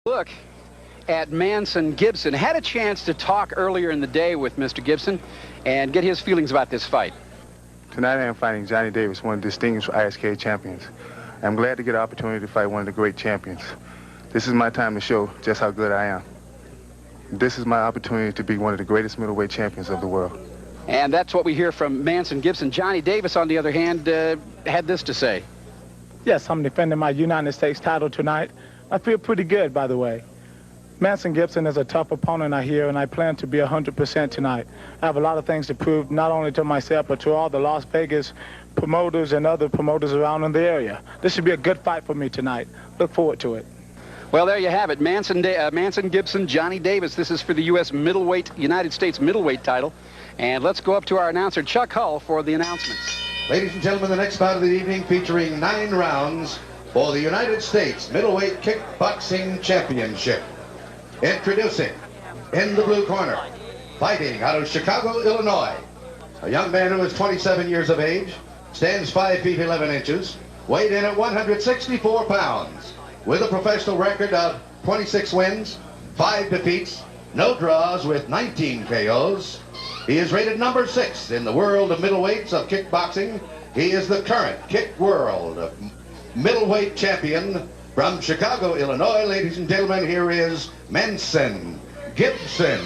Look at Manson Gibson. Had a chance to talk earlier in the day with Mr. Gibson and get his feelings about this fight. Tonight I am fighting Johnny Davis, one of the distinguished ISK champions. I'm glad to get an opportunity to fight one of the great champions. This is my time to show just how good I am. This is my opportunity to be one of the greatest middleweight champions of the world. And that's what we hear from Manson Gibson. Johnny Davis, on the other hand, had this to say. Yes, I'm defending my United States title tonight. I feel pretty good, by the way. Manson Gibson is a tough opponent, I hear, and I plan to be 100% tonight. I have a lot of things to prove, not only to myself, but to all the Las Vegas promoters and other promoters around in the area. This should be a good fight for me tonight. Look forward to it. Well, there you have it. Manson Gibson, Johnny Davis. This is for the United States middleweight title. And let's go up to our announcer, Chuck Hull, for the announcements. Ladies and gentlemen, the next bout of the evening featuring 9 rounds for the United States Middleweight Kickboxing Championship. Introducing, in the blue corner, fighting out of Chicago, Illinois, a young man who is 27 years of age, stands 5 feet 11 inches, weighed in at 164 pounds, with a professional record of 26 wins, 5 defeats, no draws with 19 KOs. He is rated number 6 in the world of middleweights of kickboxing. He is the current Kick World middleweight champion from Chicago, Illinois. Ladies and gentlemen, here is Manson Gibson.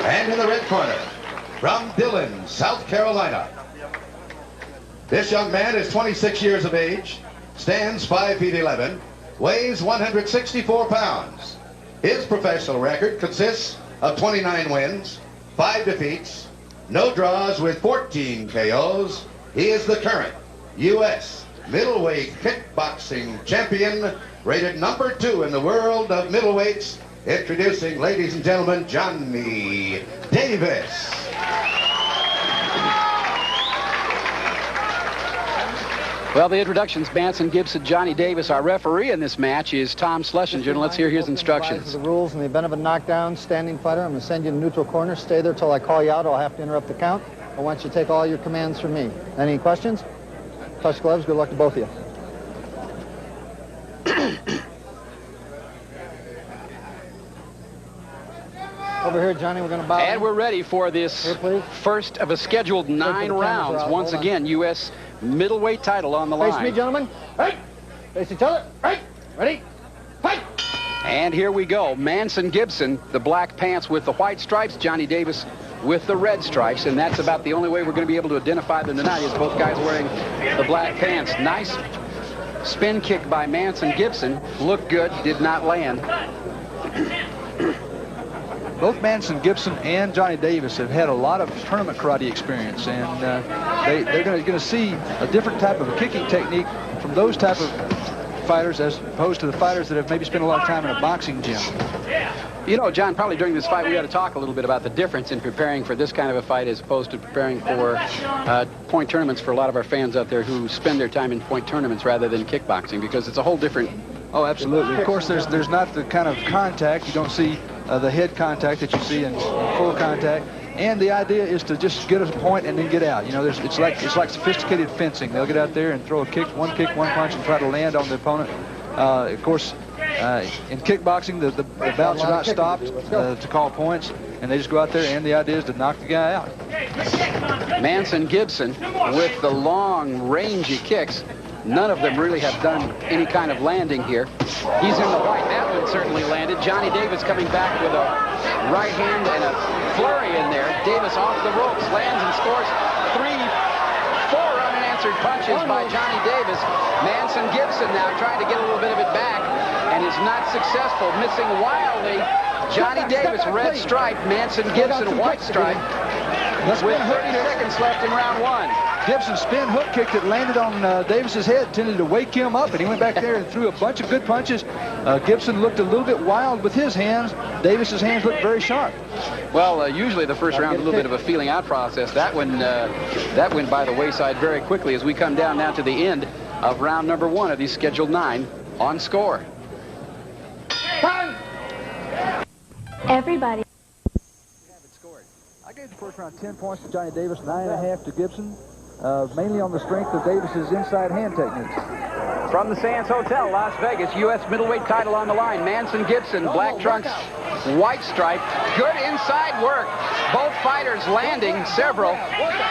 And in the red corner, from Dillon, South Carolina, this young man is 26 years of age, stands 5 feet 11, weighs 164 pounds. His professional record consists of 29 wins, 5 defeats, no draws with 14 KOs. He is the current U.S. middleweight kickboxing champion, rated number 2 in the world of middleweights. Introducing, ladies and gentlemen, Johnny Davis. Well, the introductions, Manson Gibson, Johnny Davis. Our referee in this match is Tom Schlesinger, and let's hear his instructions. The rules in the event of a knockdown, standing fighter, I'm going to send you to neutral corner. Stay there till I call you out. I'll have to interrupt the count. I want you to take all your commands from me. Any questions? Touch gloves. Good luck to both of you. Over here, Johnny, we're going to bow. And we're ready for this first of a scheduled 9 rounds. Once again, U.S. middleweight title on the line. Face me, gentlemen. Right. Face each other. Right. Ready. Fight. And here we go. Manson Gibson, the black pants with the white stripes. Johnny Davis with the red stripes. And that's about the only way we're going to be able to identify them tonight, is both guys wearing the black pants. Nice spin kick by Manson Gibson. Looked good. Did not land. Both Manson Gibson and Johnny Davis have had a lot of tournament karate experience, and they're going to see a different type of kicking technique from those type of fighters as opposed to the fighters that have maybe spent a lot of time in a boxing gym. You know, John, probably during this fight we ought to talk a little bit about the difference in preparing for this kind of a fight as opposed to preparing for point tournaments for a lot of our fans out there who spend their time in point tournaments rather than kickboxing, because it's a whole different... Oh, absolutely. Of course, there's not the kind of contact. You don't see the head contact that you see in full contact. And the idea is to just get a point and then get out. You know, it's like sophisticated fencing. They'll get out there and throw a kick, one punch, and try to land on the opponent. Of course, in kickboxing, the bouts are not stopped to call points, and they just go out there, and the idea is to knock the guy out. Manson Gibson with the long, rangy kicks. None of them really have done any kind of landing here. He's in the white. That one certainly landed. Johnny Davis coming back with a right hand and a flurry in there. Davis off the ropes, lands and scores 4 unanswered punches by Johnny Davis. Manson Gibson now trying to get a little bit of it back and is not successful, missing wildly. Johnny Davis, red stripe. Manson Gibson, white stripe. With 30 seconds left in round 1. Gibson's spin hook kick that landed on Davis's head tended to wake him up, and he went back there and threw a bunch of good punches. Gibson looked a little bit wild with his hands. Davis's hands looked very sharp. Well, usually the first round is a little bit of a feeling out process. That went by the wayside very quickly as we come down now to the end of round number 1 of these scheduled 9 on score. Everybody. I gave the first round 10 points to Johnny Davis, 9.5 to Gibson, mainly on the strength of Davis's inside hand techniques. From the Sands Hotel, Las Vegas, U.S. middleweight title on the line. Manson Gibson, black trunks, white stripe. Good inside work. Both fighters landing several.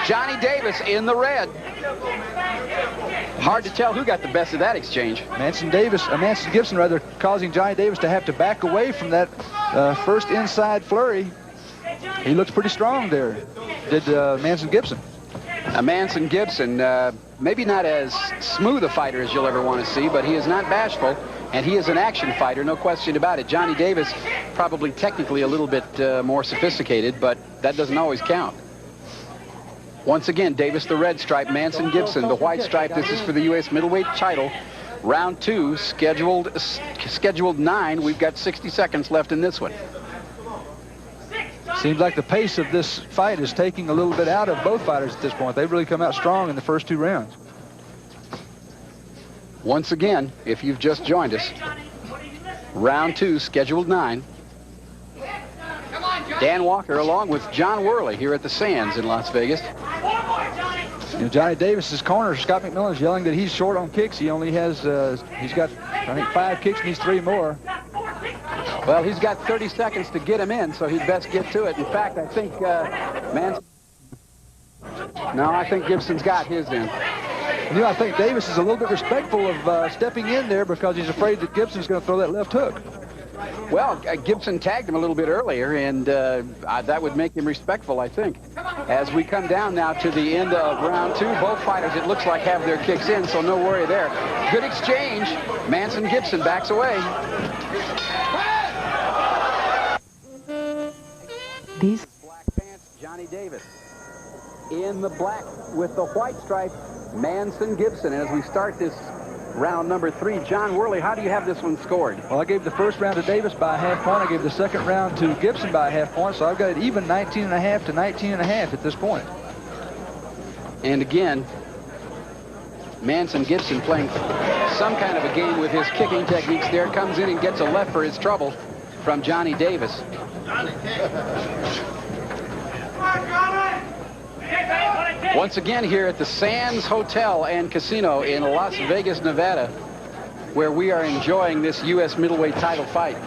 Johnny Davis in the red. Hard to tell who got the best of that exchange. Manson Gibson rather, causing Johnny Davis to have to back away from that first inside flurry. He looks pretty strong there, did Manson Gibson. Manson Gibson, maybe not as smooth a fighter as you'll ever want to see, but he is not bashful, and he is an action fighter, no question about it. Johnny Davis, probably technically a little bit more sophisticated, but that doesn't always count. Once again, Davis the red stripe, Manson Gibson the white stripe. This is for the U.S. middleweight title. Round 2, scheduled 9. We've got 60 seconds left in this one. Seems like the pace of this fight is taking a little bit out of both fighters at this point. They've really come out strong in the first 2 rounds. Once again, if you've just joined us, round 2, scheduled 9. Dan Walker along with John Worley here at the Sands in Las Vegas. You know, Johnny Davis's corner, Scott McMillan's yelling that he's short on kicks. He only has, he's got, I think, 5 kicks and needs 3 more. Well, he's got 30 seconds to get him in, so he'd best get to it. In fact, I think I think Gibson's got his in. You know, I think Davis is a little bit respectful of stepping in there because he's afraid that Gibson's going to throw that left hook. Well, Gibson tagged him a little bit earlier, and that would make him respectful, I think. As we come down now to the end of round 2, both fighters, it looks like, have their kicks in, so no worry there. Good exchange. Manson Gibson backs away. These black pants, Johnny Davis. In the black with the white stripe, Manson Gibson. As we start this round number 3, John Worley, how do you have this one scored? Well, I gave the first round to Davis by a half point. I gave the second round to Gibson by a half point, so I've got it even 19.5 to 19.5 at this point. And again, Manson Gibson playing some kind of a game with his kicking techniques there. Comes in and gets a left for his trouble from Johnny Davis. Once again here at the Sands Hotel and Casino in Las Vegas, Nevada, where we are enjoying this U.S. middleweight title fight.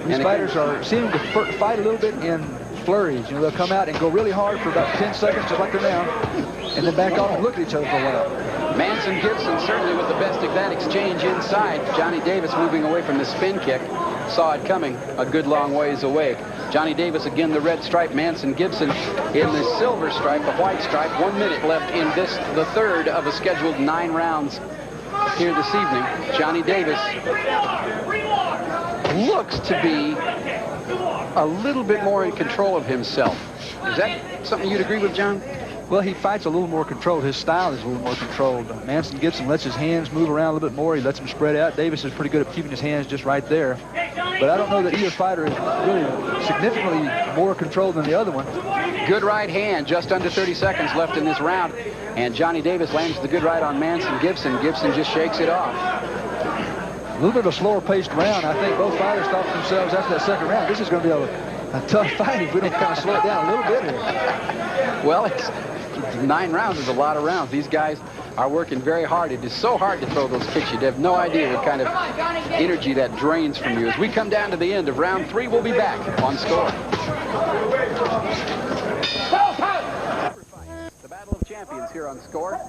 These fighters are seeming to fight a little bit in flurries. You know, they'll come out and go really hard for about 10 seconds, just like they're now, and then back off and look at each other for a while. Manson Gibson certainly with the best of that exchange inside. Johnny Davis moving away from the spin kick. Saw it coming a good long ways away. Johnny Davis again the red stripe, Manson Gibson in the silver stripe, the white stripe. 1 minute left in this, the third of a scheduled 9 rounds here this evening. Johnny Davis looks to be a little bit more in control of himself. Is that something you'd agree with, John? Well, he fights a little more controlled. His style is a little more controlled. Manson Gibson lets his hands move around a little bit more. He lets them spread out. Davis is pretty good at keeping his hands just right there. But I don't know that either fighter is really significantly more controlled than the other one. Good right hand, just under 30 seconds left in this round. And Johnny Davis lands the good right on Manson Gibson. Gibson just shakes it off. A little bit of a slower paced round. I think both fighters thought to themselves after that second round, this is going to be a tough fight if we don't kind of slow it down a little bit here. Well, 9 rounds is a lot of rounds. These guys are working very hard. It is so hard to throw those kicks. You have no idea what kind of energy that drains from you. As we come down to the end of round 3, we'll be back on Score. The Battle of Champions here on Score.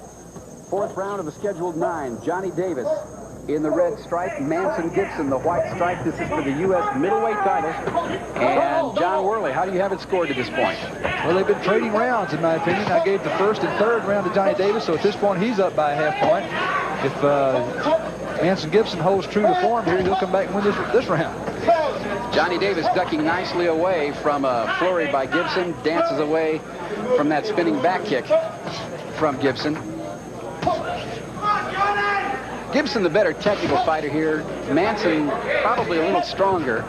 4th round of a scheduled 9. Johnny Davis in the red stripe, Manson Gibson the white stripe. This is for the U.S. middleweight title. And John Worley, how do you have it scored to this point? Well, they've been trading rounds, in my opinion. I gave the first and third round to Johnny Davis, so at this point he's up by a half point. If Manson Gibson holds true to form here, he'll come back and win this round. Johnny Davis ducking nicely away from a flurry by Gibson, dances away from that spinning back kick from Gibson. Gibson the better technical fighter here. Manson probably a little stronger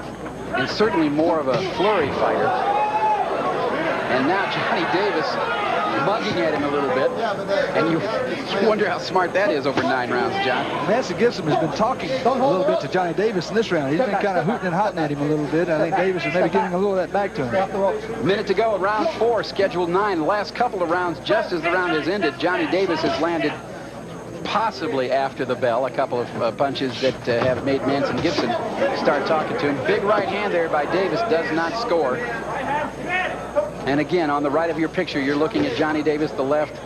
and certainly more of a flurry fighter. And now Johnny Davis mugging at him a little bit. And you wonder how smart that is over 9 rounds, John. Manson Gibson has been talking a little bit to Johnny Davis in this round. He's been kind of hooting and hotting at him a little bit. I think Davis is maybe giving a little of that back to him. Minute to go in round 4, scheduled 9. The last couple of rounds, just as the round has ended, Johnny Davis has landed possibly after the bell. A couple of punches that have made Manson Gibson start talking to him. Big right hand there by Davis does not score. And again, on the right of your picture, you're looking at Johnny Davis, the left.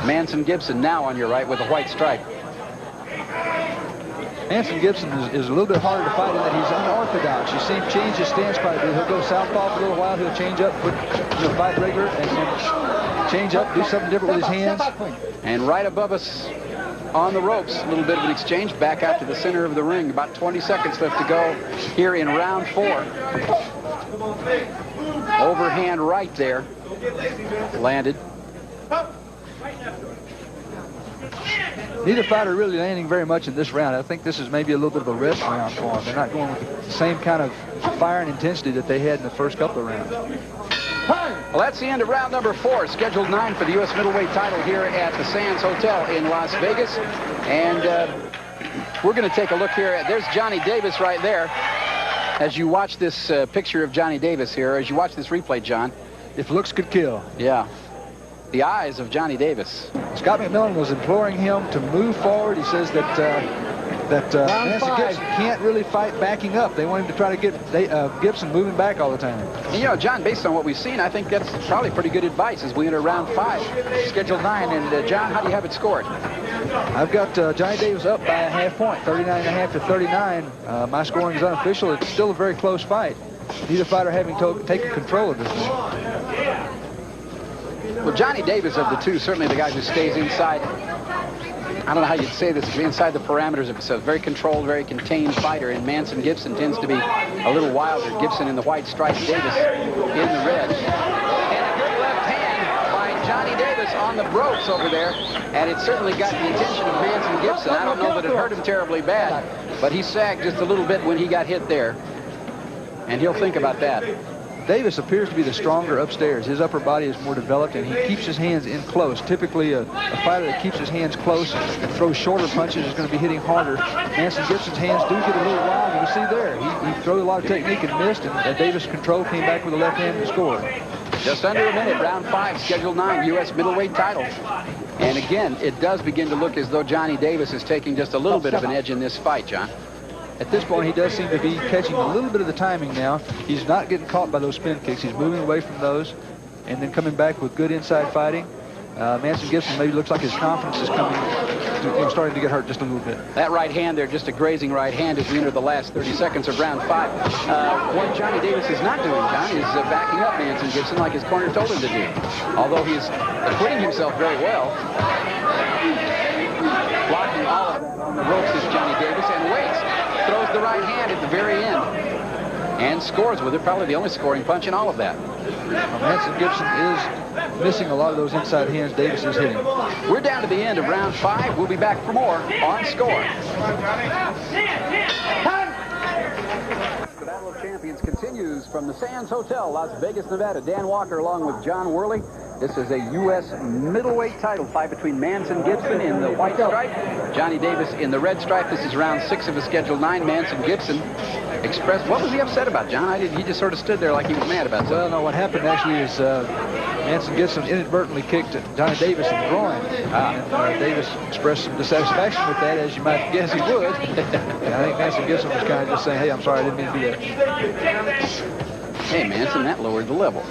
Manson Gibson now on your right with a white stripe. Manson Gibson is a little bit harder to fight in that he's unorthodox. You see him change his stance quite a bit. He'll go southpaw for a little while. He'll change up, fight regular, and then change up, do something different with his hands. And right above us on the ropes, a little bit of an exchange back out to the center of the ring. About 20 seconds left to go here in round 4. Overhand right there. Landed. Neither fighter really landing very much in this round. I think this is maybe a little bit of a rest round for them. They're not going with the same kind of fire and intensity that they had in the first couple of rounds. Well, that's the end of round number 4, scheduled 9 for the U.S. middleweight title here at the Sands Hotel in Las Vegas. And we're going to take a look here. There's Johnny Davis right there. As you watch this picture of Johnny Davis here, as you watch this replay, John. If looks could kill. Yeah. The eyes of Johnny Davis. Scott McMillan was imploring him to move forward. He says that Manson Gibson can't really fight backing up. They want him to try to get Gibson moving back all the time. And, you know, John, based on what we've seen, I think that's probably pretty good advice as we enter round 5, scheduled 9. And, John, how do you have it scored? I've got Johnny Davis up by a half point, 39.5 to 39. My scoring is unofficial. It's still a very close fight. Neither fighter having taken control of this thing. Well, Johnny Davis of the two, certainly the guy who stays inside, I don't know how you'd say this, inside the parameters of it. A very controlled, very contained fighter. And Manson Gibson tends to be a little wilder. Gibson in the white stripe, Davis in the red. And a good left hand by Johnny Davis on the ropes over there. And it certainly got the attention of Manson Gibson. I don't know that it hurt him terribly bad, but he sagged just a little bit when he got hit there. And he'll think about that. Davis appears to be the stronger upstairs. His upper body is more developed, and he keeps his hands in close. Typically, a fighter that keeps his hands close and throws shorter punches is going to be hitting harder. Manson Gibson's hands do get a little wild. You see there, he threw a lot of technique and missed, and Davis controlled, came back with a left hand and scored. Just under a minute, round 5, scheduled 9, U.S. middleweight title. And again, it does begin to look as though Johnny Davis is taking just a little bit of an edge in this fight, John. At this point, he does seem to be catching a little bit of the timing now. He's not getting caught by those spin kicks. He's moving away from those and then coming back with good inside fighting. Manson Gibson maybe looks like his confidence is starting to get hurt just a little bit. That right hand there, just a grazing right hand as we enter the last 30 seconds of round 5. What Johnny Davis is not doing, John, is backing up Manson Gibson like his corner told him to do. Although he's acquitting himself very well. Blocking all of that on the ropes is Johnny Davis and waits. Throws the right hand at the very end and scores with it. Probably the only scoring punch in all of that. Well, Manson Gibson is missing a lot of those inside hands Davis is hitting. We're down to the end of round 5. We'll be back for more on Score. The Battle of Champions continues from the Sands Hotel, Las Vegas, Nevada. Dan Walker along with John Worley. This is a U.S. middleweight title fight between Manson Gibson in the white stripe, Johnny Davis in the red stripe. This is round 6 of the scheduled 9. Manson Gibson expressed, what was he upset about, John? He just sort of stood there like he was mad about something. Well, no, what happened actually is Manson Gibson inadvertently kicked Johnny Davis in the groin. And Davis expressed some dissatisfaction with that, as you might guess he would. And I think Manson Gibson was kind of just saying, hey, I'm sorry, I didn't mean to do that. Hey, Manson, that lowered the level.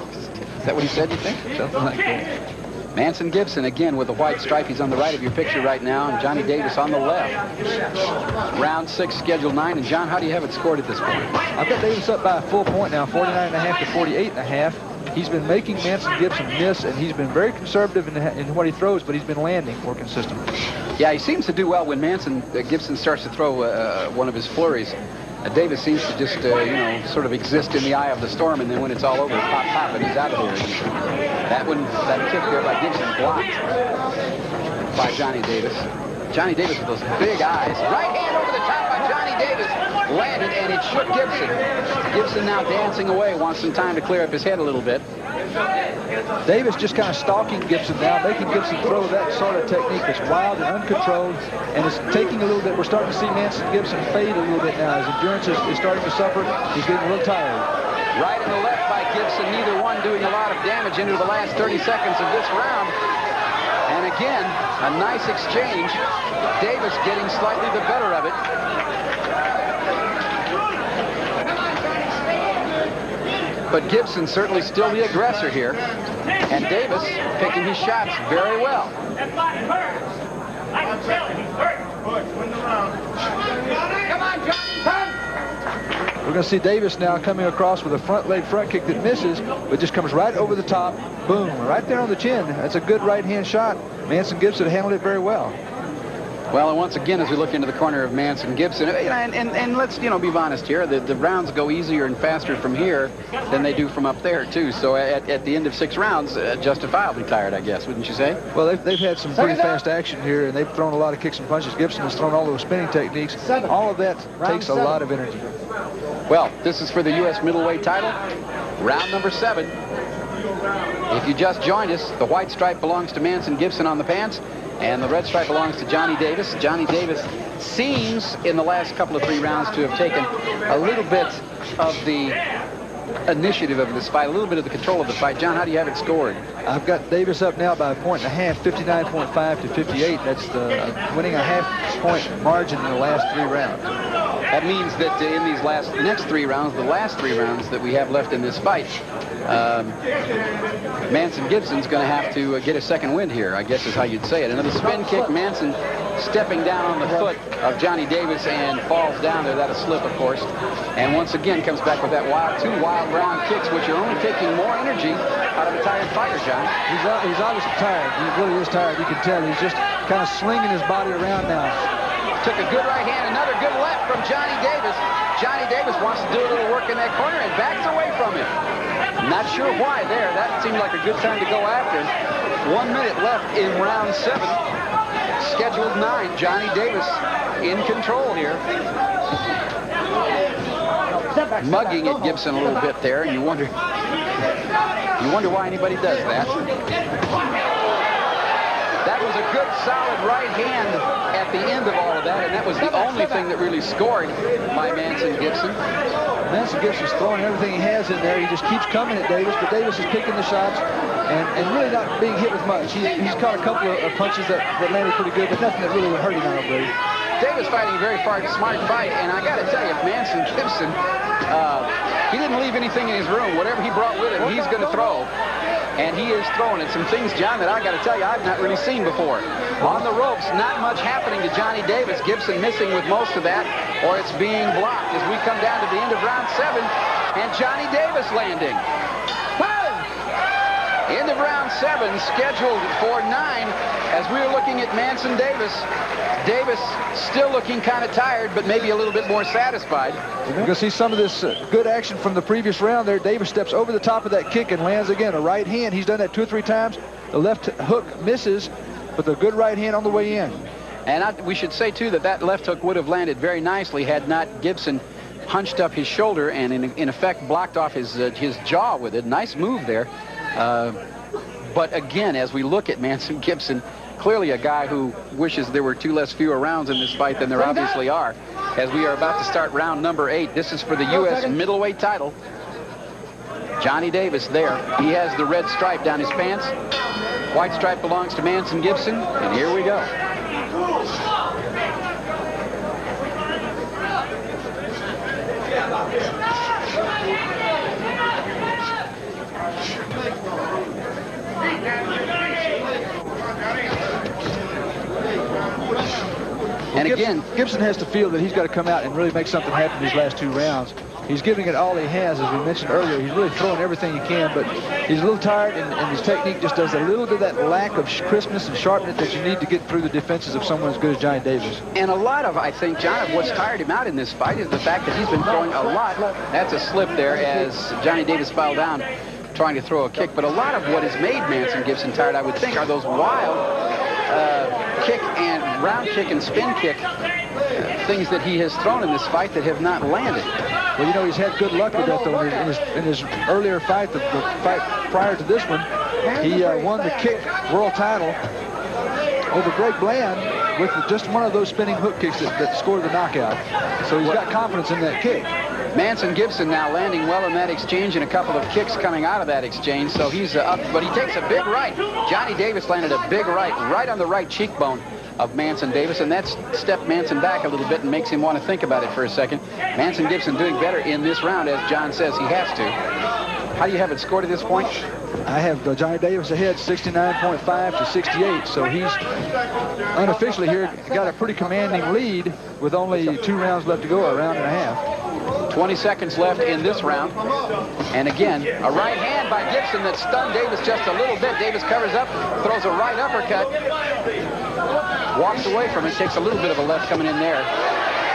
Is that what he said, you think? Something like that. Manson Gibson, again, with the white stripe. He's on the right of your picture right now, and Johnny Davis on the left. Round 6, scheduled 9. And, John, how do you have it scored at this point? I've got Davis up by a full point now, 49.5 to 48.5. He's been making Manson Gibson miss, and he's been very conservative in what he throws, but he's been landing more consistently. Yeah, he seems to do well when Manson Gibson starts to throw one of his flurries. Davis seems to just, sort of exist in the eye of the storm, and then when it's all over, pop, pop, and he's out of there. That kick there by Gibson blocked by Johnny Davis. Johnny Davis with those big eyes. Right hand over the top by Johnny Davis. Landed, and it shook Gibson. Gibson now dancing away, wants some time to clear up his head a little bit. Davis just kind of stalking Gibson now, making Gibson throw that sort of technique that's wild and uncontrolled, and it's taking a little bit. We're starting to see Manson Gibson fade a little bit now. His endurance is starting to suffer. He's getting a little tired. Right and the left by Gibson, neither one doing a lot of damage into the last 30 seconds of this round. And again, a nice exchange. Davis getting slightly the better of it. But Gibson certainly still the aggressor here. And Davis picking his shots very well. That body hurts. I can tell he's hurt. Win the round. Come on, Johnny. We're going to see Davis now coming across with a front leg front kick that misses, but just comes right over the top. Boom, right there on the chin. That's a good right-hand shot. Manson Gibson handled it very well. Well, and once again, as we look into the corner of Manson Gibson, and let's, be honest here, the rounds go easier and faster from here than they do from up there, too. So at the end of 6 rounds, justifiably tired, I guess, wouldn't you say? Well, they've had some pretty fast action here, and they've thrown a lot of kicks and punches. Gibson has thrown all those spinning techniques. All of that takes a lot of energy. Well, this is for the U.S. middleweight title, round number 7. If you just joined us, the white stripe belongs to Manson Gibson on the pants, and the red stripe belongs to Johnny Davis. Johnny Davis seems, in the last couple of 3 rounds, to have taken a little bit of the initiative of this fight, a little bit of the control of the fight. John, how do you have it scored? I've got Davis up now by 1.5, 59.5 to 58. That's winning a half-point margin in the last 3 rounds. That means that in these next 3 rounds, the last 3 rounds that we have left in this fight, Manson Gibson's going to have to get a second win here, I guess is how you'd say it. Another spin kick, Manson stepping down on the foot of Johnny Davis and falls down there. That a slip, of course. And once again comes back with that 2 wild round kicks, which are only taking more energy out of a tired fighter, John. He's obviously tired. He really is tired. You can tell he's just kind of slinging his body around now. Took a good right hand, another good left from Johnny Davis. Johnny Davis wants to do a little work in that corner and backs away from him. Not sure why there. That seemed like a good time to go after him. 1 minute left in round 7. Scheduled 9. Johnny Davis in control here. Mugging at Gibson a little bit there, and you wonder why anybody does that. That was a good, solid right hand at the end of all of that, and that was the only thing that really scored by Manson Gibson. Manson Gibson's throwing everything he has in there. He just keeps coming at Davis, but Davis is picking the shots and really not being hit with much. He's caught a couple of punches that landed pretty good, but nothing that really would hurt him, I don't believe. Davis fighting a very smart fight, and I got to tell you, Manson Gibson, he didn't leave anything in his room. Whatever he brought with him, he's going to throw. And he is throwing it. Some things, John, that I got to tell you, I've not really seen before. On the ropes, not much happening to Johnny Davis. Gibson missing with most of that, or it's being blocked as we come down to the end of round 7, and Johnny Davis landing. End of round 7, scheduled for 9, as we are looking at Manson Davis. Davis still looking kind of tired, but maybe a little bit more satisfied. We're going to see some of this good action from the previous round there. Davis steps over the top of that kick and lands again. A right hand. He's done that 2 or 3 times. The left hook misses, but the good right hand on the way in. And we should say, too, that left hook would have landed very nicely had not Gibson hunched up his shoulder and, in effect, blocked off his jaw with it. Nice move there. But again, as we look at Manson Gibson, clearly a guy who wishes there were fewer rounds in this fight than there obviously are. As we are about to start round number 8, this is for the U.S. middleweight title. Johnny Davis there. He has the red stripe down his pants. White stripe belongs to Manson Gibson, and here we go. And again, Gibson has to feel that he's got to come out and really make something happen these last 2 rounds. He's giving it all he has, as we mentioned earlier. He's really throwing everything he can, but he's a little tired, and his technique just does a little bit of that lack of crispness and sharpness that you need to get through the defenses of someone as good as Johnny Davis. And a lot of, I think, John, of what's tired him out in this fight is the fact that he's been throwing a lot. That's a slip there as Johnny Davis fell down trying to throw a kick. But a lot of what has made Manson Gibson tired, I would think, are those wild kick and round kick and spin kick things that he has thrown in this fight that have not landed. Well, you know, he's had good luck with that, though. In his earlier fight, the fight prior to this one, he won the kick world title over Greg Bland. with just one of those spinning hook kicks that scored the knockout. So he's got confidence in that kick. Manson Gibson now landing well in that exchange and a couple of kicks coming out of that exchange. So he's up, but he takes a big right. Johnny Davis landed a big right on the right cheekbone of Manson Davis, and that's stepped Manson back a little bit and makes him want to think about it for a second. Manson Gibson doing better in this round, as John says he has to. How do you have it scored at this point? I have Johnny Davis ahead 69.5 to 68, so he's unofficially here got a pretty commanding lead with only 2 rounds left to go, a round and a half. 20 seconds left in this round. And again, a right hand by Gibson that stunned Davis just a little bit. Davis covers up, throws a right uppercut, walks away from it, takes a little bit of a left coming in there.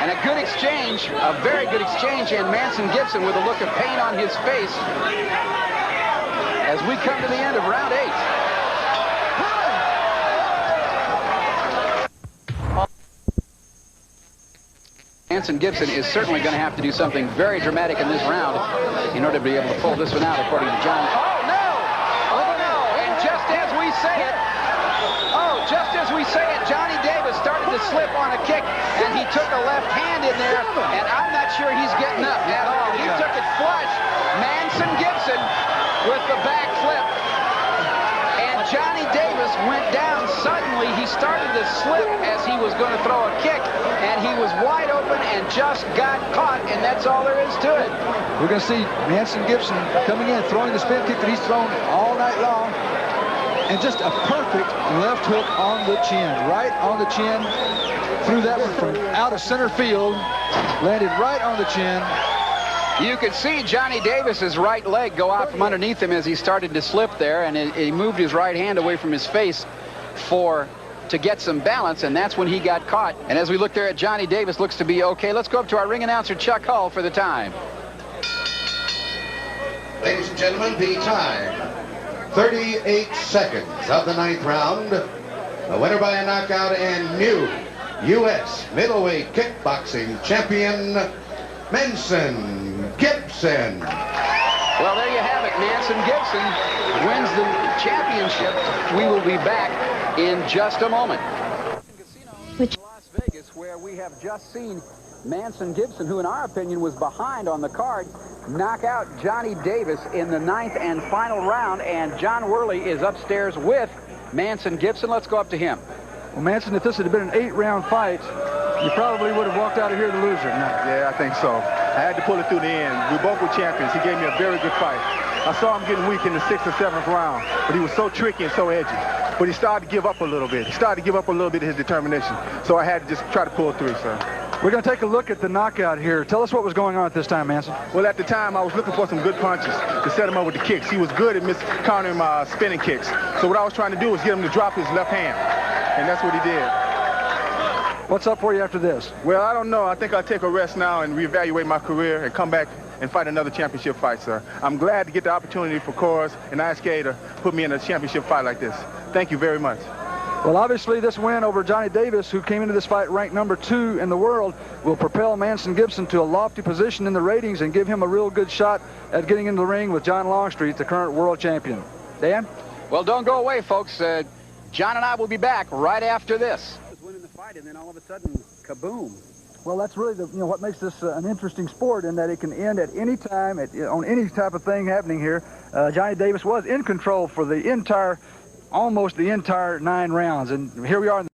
And a good exchange, a very good exchange, and Manson Gibson with a look of pain on his face as we come to the end of round 8. Manson Gibson is certainly going to have to do something very dramatic in this round in order to be able to pull this one out, according to John. Oh, no! Oh, no! And just as we say it, Johnny Davis started to slip on a kick, and he took a left hand in there, and I'm not sure he's getting up at all. He took it flush. Manson Gibson with the back flip, and Johnny Davis went down suddenly. He started to slip as he was going to throw a kick, and he was wide open and just got caught, and that's all there is to it. We're going to see Manson Gibson coming in, throwing the spin kick that he's thrown all night long, and just a perfect left hook on the chin, right on the chin. Threw that one from out of center field, landed right on the chin. You could see Johnny Davis's right leg go out from underneath him as he started to slip there, and he moved his right hand away from his face to get some balance, and that's when he got caught. And as we look there at Johnny Davis, looks to be okay. Let's go up to our ring announcer, Chuck Hull, for the time. Ladies and gentlemen, the time, 38 seconds of the 9th round. The winner by a knockout and new U.S. Middleweight Kickboxing Champion, Manson Gibson. Well, there you have it. Manson Gibson wins the championship. We will be back in just a moment. Which Las Vegas, where we have just seen Manson Gibson, who in our opinion was behind on the card, knock out Johnny Davis in the 9th and final round, and John Worley is upstairs with Manson Gibson. Let's go up to him. Well, Manson, if this had been an 8-round fight, you probably would have walked out of here the loser. Yeah, I think so. I had to pull it through the end. We both were champions. He gave me a very good fight. I saw him getting weak in the 6th or 7th round, but he was so tricky and so edgy. But he started to give up a little bit. He started to give up a little bit of his determination. So I had to just try to pull through, sir. We're going to take a look at the knockout here. Tell us what was going on at this time, Manson. Well, at the time, I was looking for some good punches to set him up with the kicks. He was good at countering my spinning kicks. So what I was trying to do was get him to drop his left hand. And that's what he did. What's up for you after this? Well, I don't know. I think I'll take a rest now and reevaluate my career and come back and fight another championship fight, sir. I'm glad to get the opportunity for Coors and ISK to put me in a championship fight like this. Thank you very much. Well, obviously, this win over Johnny Davis, who came into this fight ranked number 2 in the world, will propel Manson Gibson to a lofty position in the ratings and give him a real good shot at getting into the ring with John Longstreet, the current world champion. Dan? Well, don't go away, folks. John and I will be back right after this. Winning the fight, and then all of a sudden, kaboom. Well, that's really what makes this an interesting sport, in that it can end at any time, on any type of thing happening here. Johnny Davis was in control for the almost the entire 9 rounds, and here we are in the